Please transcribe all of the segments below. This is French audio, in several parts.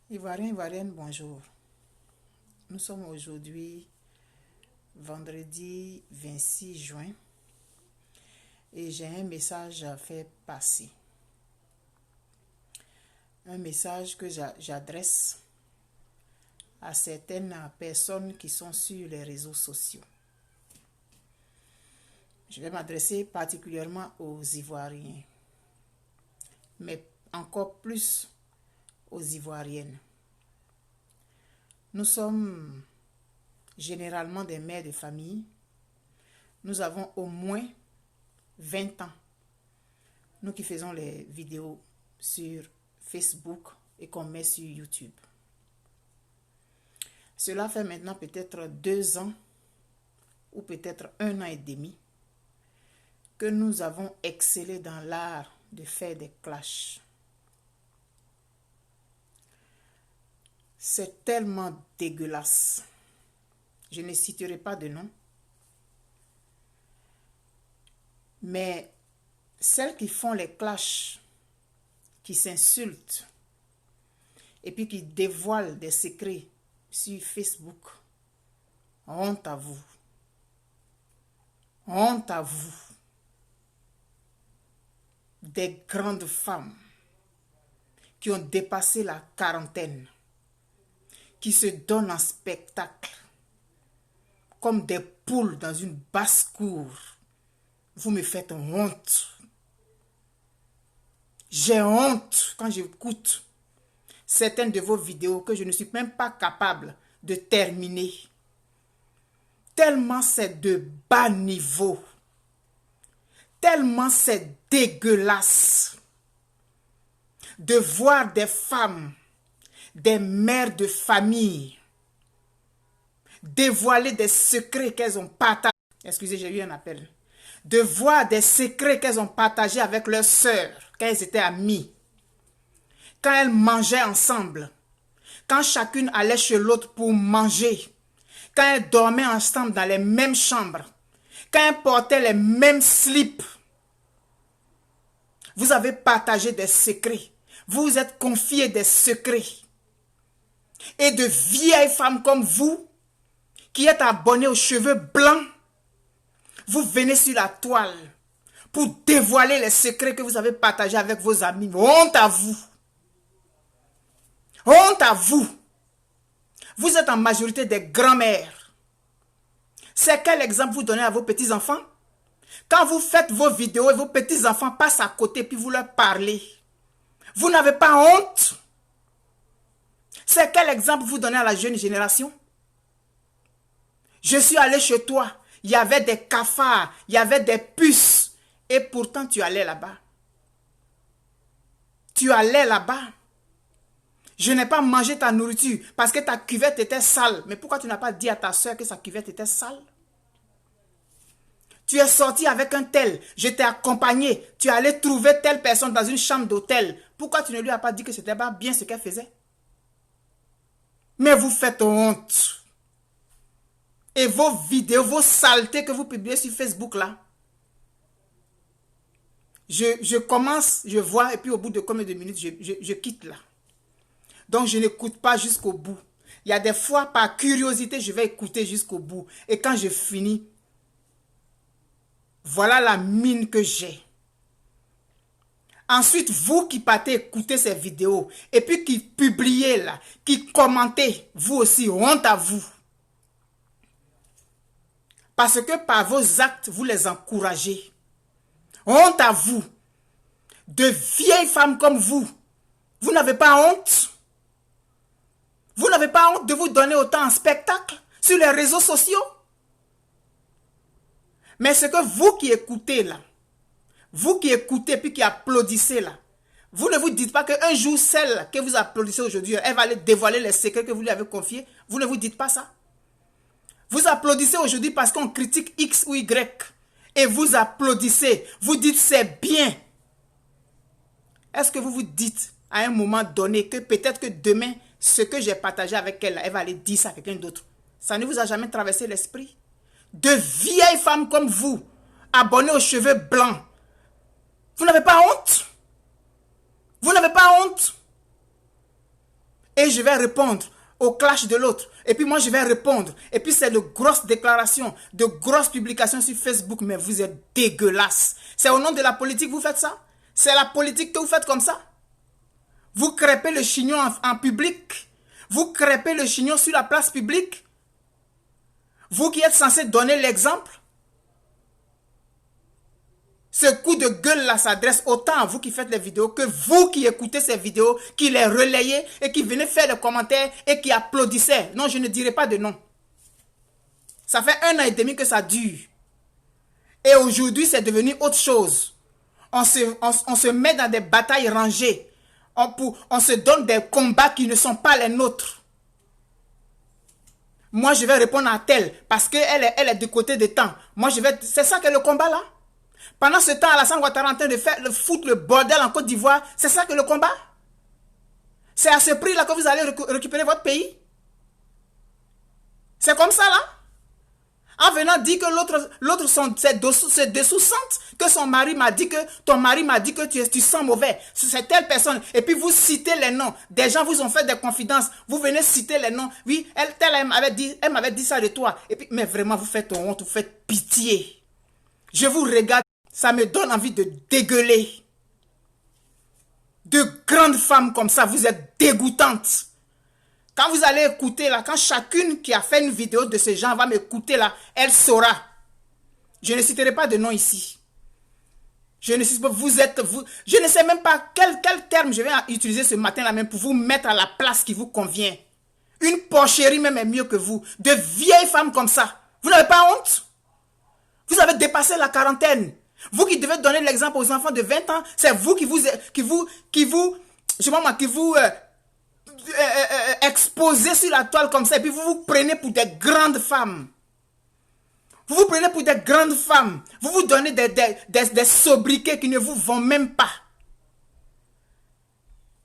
Ivoiriens, Ivoiriennes, bonjour. Nous sommes aujourd'hui vendredi 26 juin et j'ai un message à faire passer. Un message que j'adresse à certaines personnes qui sont sur les réseaux sociaux. Je vais m'adresser particulièrement aux Ivoiriens, mais encore plus aux Ivoiriennes. Nous sommes généralement des mères de famille. Nous avons au moins 20 ans. Nous qui faisons les vidéos sur Facebook et qu'on met sur YouTube. Cela fait maintenant peut-être 2 ans ou peut-être 1 an et demi que nous avons excellé dans l'art de faire des clashs. C'est tellement dégueulasse. Je ne citerai pas de nom. Mais celles qui font les clashs, qui s'insultent et puis qui dévoilent des secrets sur Facebook, honte à vous. Honte à vous. Des grandes femmes qui ont dépassé la quarantaine, qui se donnent en spectacle comme des poules dans une basse-cour. Vous me faites honte. J'ai honte quand j'écoute certaines de vos vidéos que je ne suis même pas capable de terminer. Tellement c'est de bas niveau. Tellement c'est dégueulasse de voir des femmes, des mères de famille, dévoiler des secrets qu'elles ont partagés. Excusez, j'ai eu un appel. De voir des secrets qu'elles ont partagés avec leurs sœurs, quand elles étaient amies, quand elles mangeaient ensemble, quand chacune allait chez l'autre pour manger, quand elles dormaient ensemble dans les mêmes chambres, quand elles portaient les mêmes slips. Vous avez partagé des secrets. Vous vous êtes confié des secrets. Et de vieilles femmes comme vous, qui êtes abonnées aux cheveux blancs, vous venez sur la toile pour dévoiler les secrets que vous avez partagés avec vos amis. Honte à vous. Honte à vous. Vous êtes en majorité des grands-mères. C'est quel exemple vous donnez à vos petits-enfants? Quand vous faites vos vidéos et vos petits-enfants passent à côté puis vous leur parlez, vous n'avez pas honte? C'est quel exemple vous donnez à la jeune génération? Je suis allé chez toi, il y avait des cafards, il y avait des puces, et pourtant tu allais là-bas. Tu allais là-bas. Je n'ai pas mangé ta nourriture parce que ta cuvette était sale. Mais pourquoi tu n'as pas dit à ta soeur que sa cuvette était sale? Tu es sorti avec un tel, je t'ai accompagné, tu es allé trouver telle personne dans une chambre d'hôtel. Pourquoi tu ne lui as pas dit que c'était pas bien ce qu'elle faisait? Mais vous faites honte. Et vos vidéos, vos saletés que vous publiez sur Facebook là, je commence, je vois, et puis au bout de combien de minutes, je quitte là. Donc je n'écoute pas jusqu'au bout. Il y a des fois, par curiosité, je vais écouter jusqu'au bout. Et quand je finis, voilà la mine que j'ai. Ensuite, vous qui partez écouter ces vidéos, et puis qui publiez là, qui commentez, vous aussi, honte à vous. Parce que par vos actes, vous les encouragez. Honte à vous. De vieilles femmes comme vous. Vous n'avez pas honte? Vous n'avez pas honte de vous donner autant en spectacle sur les réseaux sociaux? Mais ce que vous qui écoutez là, vous qui écoutez puis qui applaudissez là, vous ne vous dites pas qu'un jour, celle que vous applaudissez aujourd'hui, elle va aller dévoiler les secrets que vous lui avez confiés. Vous ne vous dites pas ça. Vous applaudissez aujourd'hui parce qu'on critique X ou Y. Et vous applaudissez. Vous dites c'est bien. Est-ce que vous vous dites à un moment donné que peut-être que demain, ce que j'ai partagé avec elle, elle va aller dire ça à quelqu'un d'autre? Ça ne vous a jamais traversé l'esprit? De vieilles femmes comme vous, abonnées aux cheveux blancs, vous n'avez pas honte? Vous n'avez pas honte? Et je vais répondre au clash de l'autre. Et puis moi, je vais répondre. Et puis c'est de grosses déclarations, de grosses publications sur Facebook. Mais vous êtes dégueulasse. C'est au nom de la politique que vous faites ça? C'est la politique que vous faites comme ça? Vous crêpez le chignon en public? Vous crêpez le chignon sur la place publique? Vous qui êtes censé donner l'exemple? Ce coup de gueule-là s'adresse autant à vous qui faites les vidéos que vous qui écoutez ces vidéos, qui les relayez et qui venez faire des commentaires et qui applaudissez. Non, je ne dirai pas de nom. Ça fait 1 an et demi que ça dure. Et aujourd'hui, c'est devenu autre chose. On se met dans des batailles rangées. On se donne des combats qui ne sont pas les nôtres. Moi, je vais répondre à telle parce qu'elle est du côté de temps. Moi, c'est ça que le combat là? Pendant ce temps, Alassane Ouattara est en train de foutre le bordel en Côte d'Ivoire. C'est ça que le combat? C'est à ce prix-là que vous allez récupérer votre pays? C'est comme ça, là? En venant dire que l'autre se dessous-sente, que son mari m'a dit que, ton mari m'a dit que tu sens mauvais. C'est telle personne. Et puis vous citez les noms. Des gens vous ont fait des confidences. Vous venez citer les noms. Oui, elle m'avait dit ça de toi. Et puis, mais vraiment, vous faites honte, vous faites pitié. Je vous regarde. Ça me donne envie de dégueuler. De grandes femmes comme ça, vous êtes dégoûtantes. Quand vous allez écouter là, quand chacune qui a fait une vidéo de ce genre va m'écouter là, elle saura. Je ne citerai pas de nom ici. Je ne sais même pas quel terme je vais utiliser ce matin là même pour vous mettre à la place qui vous convient. Une porcherie même est mieux que vous. De vieilles femmes comme ça. Vous n'avez pas honte? Vous avez dépassé la quarantaine. Vous qui devez donner l'exemple aux enfants de 20 ans, c'est vous qui vous exposez sur la toile comme ça et puis vous vous prenez pour des grandes femmes. Vous vous prenez pour des grandes femmes. Vous vous donnez des sobriquets qui ne vous vont même pas.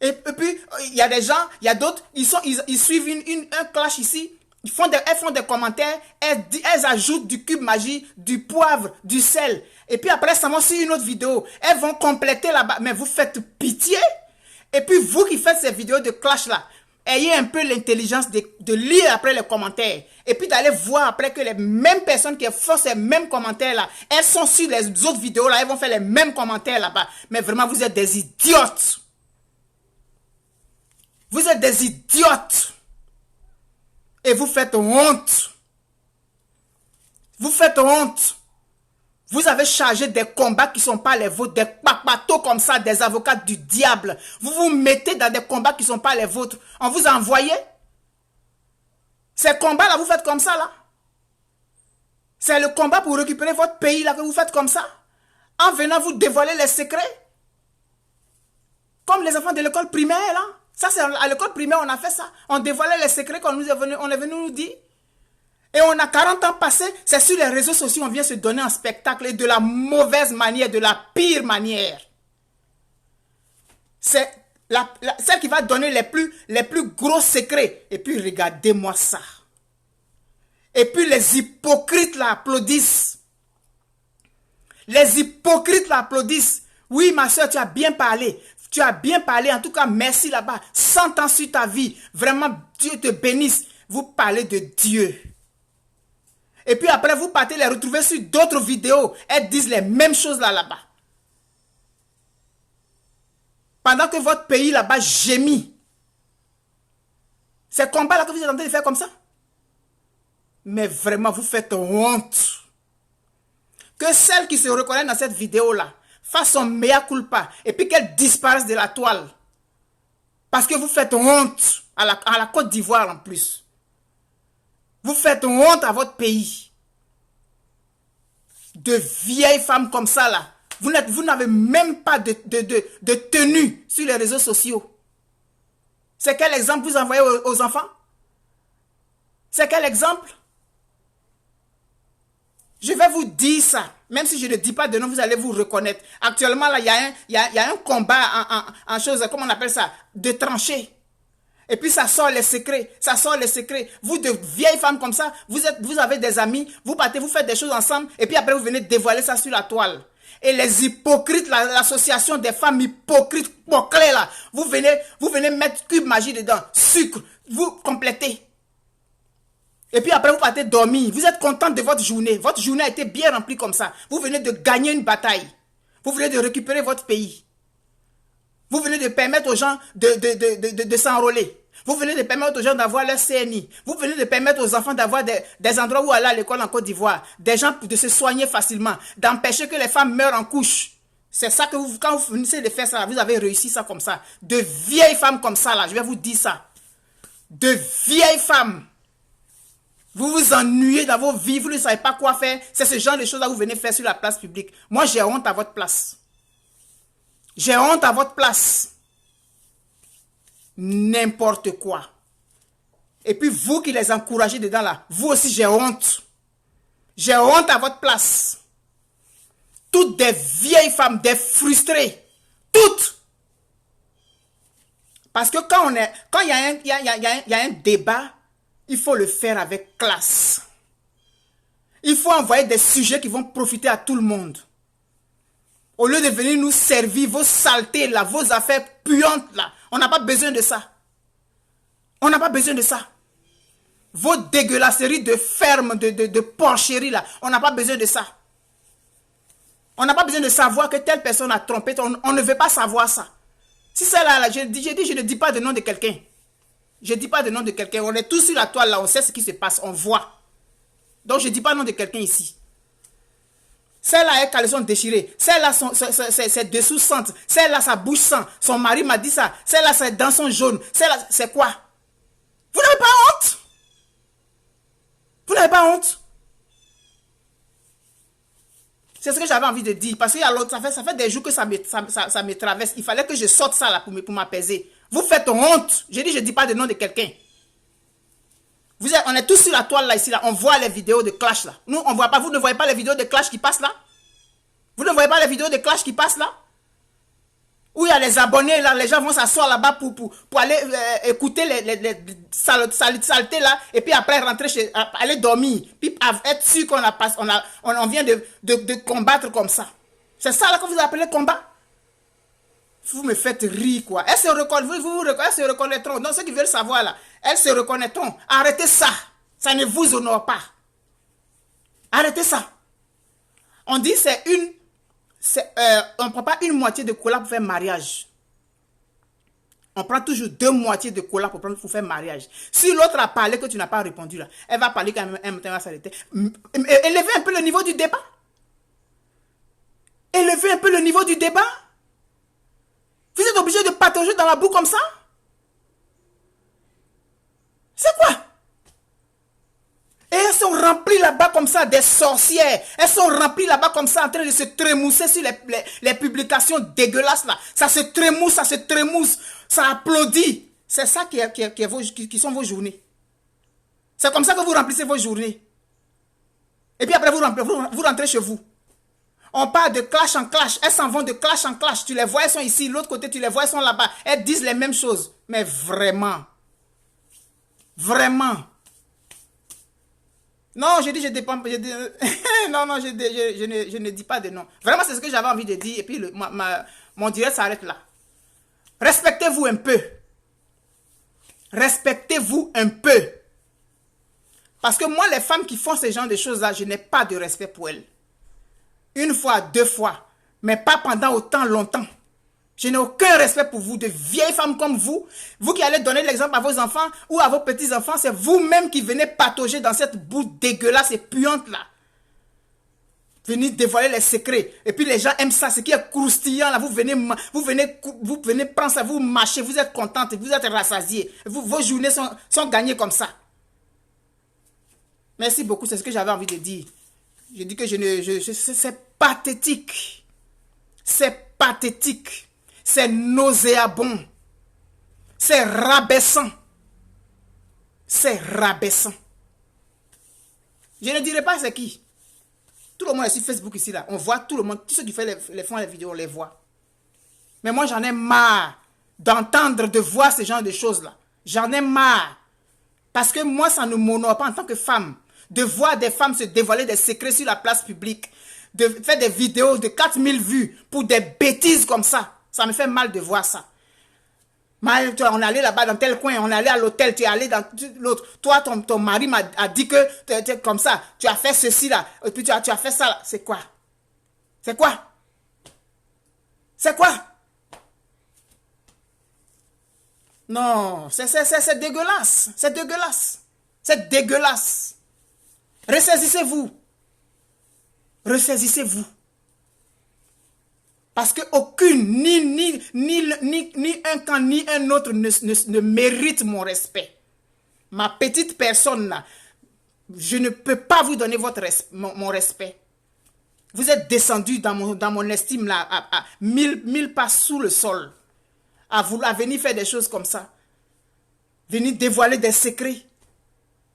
Et puis, il y a des gens, il y a d'autres, ils suivent un clash ici. Elles font des commentaires, elles ajoutent du cube magie, du poivre, du sel. Et puis après, ça va sur une autre vidéo. Elles vont compléter là-bas. Mais vous faites pitié. Et puis vous qui faites ces vidéos de clash là, ayez un peu l'intelligence de lire après les commentaires. Et puis d'aller voir après que les mêmes personnes qui font ces mêmes commentaires là, elles sont sur les autres vidéos là, elles vont faire les mêmes commentaires là-bas. Mais vraiment, vous êtes des idiotes. Vous êtes des idiotes. Et vous faites honte. Vous faites honte. Vous avez chargé des combats qui ne sont pas les vôtres, des papatos comme ça, des avocats du diable. Vous vous mettez dans des combats qui ne sont pas les vôtres. On vous a envoyé. Ces combats-là, vous faites comme ça, là. C'est le combat pour récupérer votre pays, là, que vous faites comme ça. En venant vous dévoiler les secrets. Comme les enfants de l'école primaire, là. Ça, c'est à l'école primaire, on a fait ça. On dévoilait les secrets qu'on est venu nous dire. Et on a 40 ans passés, c'est sur les réseaux sociaux, on vient se donner un spectacle et de la mauvaise manière, de la pire manière. C'est celle qui va donner les plus gros secrets. Et puis regardez-moi ça. Et puis les hypocrites l'applaudissent. Les hypocrites l'applaudissent. Oui, ma soeur, tu as bien parlé. Tu as bien parlé. En tout cas, merci là-bas. 100 ans sur ta vie. Vraiment, Dieu te bénisse. Vous parlez de Dieu. Et puis après, vous partez les retrouver sur d'autres vidéos. Elles disent les mêmes choses là-bas. Pendant que votre pays là-bas gémit. Ces combats-là que vous êtes en train de faire comme ça. Mais vraiment, vous faites honte. Que celle qui se reconnaît dans cette vidéo-là fasse son mea culpa et puis qu'elle disparaisse de la toile. Parce que vous faites honte à la Côte d'Ivoire en plus. Vous faites honte à votre pays. De vieilles femmes comme ça là. Vous n'avez même pas de tenue sur les réseaux sociaux. C'est quel exemple vous envoyez aux enfants? C'est quel exemple? Je vais vous dire ça. Même si je ne dis pas de nom, vous allez vous reconnaître. Actuellement, là, il y a un combat en chose, comment on appelle ça? De tranchées. Et puis ça sort les secrets. Ça sort les secrets. Vous, de vieilles femmes comme ça, vous avez des amis, vous partez, vous faites des choses ensemble, et puis après vous venez dévoiler ça sur la toile. Et les hypocrites, l'association des femmes hypocrites, poclées là, vous venez mettre cube magie dedans, sucre, vous complétez. Et puis après, vous partez dormir. Vous êtes content de votre journée. Votre journée a été bien remplie comme ça. Vous venez de gagner une bataille. Vous venez de récupérer votre pays. Vous venez de permettre aux gens de s'enrôler. Vous venez de permettre aux gens d'avoir leur CNI. Vous venez de permettre aux enfants d'avoir des endroits où aller à l'école en Côte d'Ivoire. Des gens de se soigner facilement. D'empêcher que les femmes meurent en couche. C'est ça que vous, quand vous finissez de faire ça, vous avez réussi ça comme ça. De vieilles femmes comme ça, là, je vais vous dire ça. De vieilles femmes. Vous vous ennuyez dans vos vies, vous ne savez pas quoi faire. C'est ce genre de choses-là que vous venez faire sur la place publique. Moi, j'ai honte à votre place. J'ai honte à votre place. N'importe quoi. Et puis vous qui les encouragez dedans là, vous aussi j'ai honte. J'ai honte à votre place. Toutes des vieilles femmes, des frustrées. Toutes. Parce que quand il y a un débat, il faut le faire avec classe. Il faut envoyer des sujets qui vont profiter à tout le monde. Au lieu de venir nous servir vos saletés là, vos affaires puantes là. On n'a pas besoin de ça. On n'a pas besoin de ça. Vos dégueulasseries de ferme, de porcherie là. On n'a pas besoin de ça. On n'a pas besoin de savoir que telle personne a trompé. On ne veut pas savoir ça. Si c'est là, je ne dis pas le nom de quelqu'un. Je ne dis pas le nom de quelqu'un. On est tous sur la toile là. On sait ce qui se passe. On voit. Donc je ne dis pas le nom de quelqu'un ici. Celle-là a un caleçon déchiré. Celle-là, ses dessous sentent. Celle-là, sa bouche sent. Son mari m'a dit ça. Celle-là, ses dents sont jaunes. Celle-là, c'est quoi? Vous n'avez pas honte? Vous n'avez pas honte? C'est ce que j'avais envie de dire. Parce que ça fait des jours que ça me traverse. Il fallait que je sorte ça là pour m'apaiser. Vous faites honte. J'ai dit, je ne dis pas le nom de quelqu'un. On est tous sur la toile là, ici, là. On voit les vidéos de clash là. Nous, on voit pas. Vous ne voyez pas les vidéos de clash qui passent là? Vous ne voyez pas les vidéos de clash qui passent là? Où il y a les abonnés là, les gens vont s'asseoir là-bas pour aller écouter les saletés là. Et puis après rentrer aller dormir. Puis être sûr on vient de combattre comme ça. C'est ça là que vous appelez combat? Vous me faites rire quoi. Elles se reconnaîtront. Donc ceux qui veulent savoir là, elles se reconnaîtront. Arrêtez ça. Ça ne vous honore pas. Arrêtez ça. On dit on ne prend pas une moitié de cola pour faire mariage. On prend toujours 2 moitiés de cola pour faire mariage. Si l'autre a parlé que tu n'as pas répondu là, elle va parler quand même, elle va s'arrêter. Élevez un peu le niveau du débat. Élevez un peu le niveau du débat. Vous êtes obligé de patauger dans la boue comme ça? C'est quoi? Et elles sont remplies là-bas comme ça, des sorcières. Elles sont remplies là-bas comme ça, en train de se trémousser sur les publications dégueulasses là. Ça se trémousse, ça applaudit. C'est ça qui sont vos journées. C'est comme ça que vous remplissez vos journées. Et puis après, vous rentrez chez vous. On parle de clash en clash. Elles s'en vont de clash en clash. Tu les vois, elles sont ici. L'autre côté, tu les vois, elles sont là-bas. Elles disent les mêmes choses. Mais vraiment. Vraiment. Non, je dis, je dépends. Non, je ne dis pas de non. Vraiment, c'est ce que j'avais envie de dire. Et puis, mon direct s'arrête là. Respectez-vous un peu. Respectez-vous un peu. Parce que moi, les femmes qui font ce genre de choses-là, je n'ai pas de respect pour elles. 1 fois, 2 fois, mais pas pendant autant longtemps. Je n'ai aucun respect pour vous, de vieilles femmes comme vous. Vous qui allez donner l'exemple à vos enfants ou à vos petits-enfants, c'est vous-même qui venez patauger dans cette boue dégueulasse et puante là. Venez dévoiler les secrets. Et puis les gens aiment ça, ce qui est croustillant là. Vous venez prendre ça, vous mâchez, vous êtes contente, vous êtes rassasiés. Vos journées sont gagnées comme ça. Merci beaucoup, c'est ce que j'avais envie de dire. Je dis que c'est pathétique. C'est pathétique. C'est nauséabond. C'est rabaissant. C'est rabaissant. Je ne dirai pas c'est qui. Tout le monde est sur Facebook ici là. On voit tout le monde. Tous ceux qui font les vidéos, on les voit. Mais moi j'en ai marre d'entendre, de voir ce genre de choses là. J'en ai marre. Parce que moi ça ne m'honore pas en tant que femme. De voir des femmes se dévoiler des secrets sur la place publique. de faire des vidéos de 4000 vues pour des bêtises comme ça. Ça me fait mal de voir ça. On est allé là-bas dans tel coin, on est allé à l'hôtel, tu es allé dans l'autre. Toi, ton mari a dit que tu es comme ça, tu as fait ceci là, et puis tu as fait ça là. C'est quoi? C'est quoi? C'est quoi? Non, c'est dégueulasse. C'est dégueulasse. C'est dégueulasse. Ressaisissez-vous. Ressaisissez-vous. Parce que aucune, ni un camp, ni un autre ne mérite mon respect. Ma petite personne là, je ne peux pas vous donner mon respect. Vous êtes descendu dans mon estime là, à 1000 pas sous le sol. À venir faire des choses comme ça. Venir dévoiler des secrets.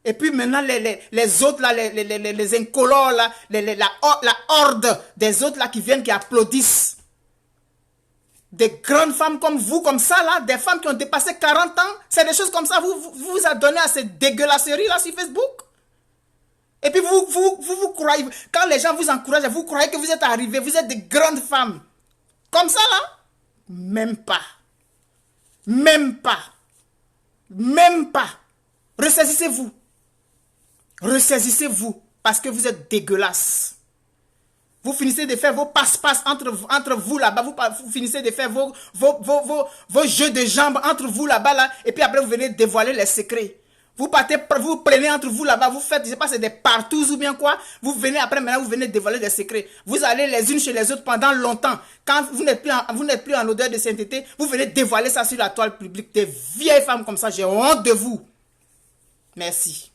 Et puis maintenant, les autres là, les incolores là, la horde des autres là qui viennent, qui applaudissent. Des grandes femmes comme vous, comme ça là, des femmes qui ont dépassé 40 ans, c'est des choses comme ça, vous adonnez à ces dégueulasseries là sur Facebook. Et puis vous croyez, quand les gens vous encouragent, vous croyez que vous êtes arrivés, vous êtes des grandes femmes. Comme ça là, même pas. Même pas. Même pas. Ressaisissez-vous. Ressaisissez-vous parce que vous êtes dégueulasse. Vous finissez de faire vos passe-passe entre vous là-bas. Vous finissez de faire vos jeux de jambes entre vous là-bas là. Et puis après vous venez dévoiler les secrets. Vous prenez entre vous là-bas. Vous faites, je sais pas, c'est des partous ou bien quoi. Vous venez après maintenant, vous venez dévoiler des secrets. Vous allez les unes chez les autres pendant longtemps. Quand vous n'êtes plus en odeur de sainteté, vous venez dévoiler ça sur la toile publique. Des vieilles femmes comme ça, j'ai honte de vous. Merci.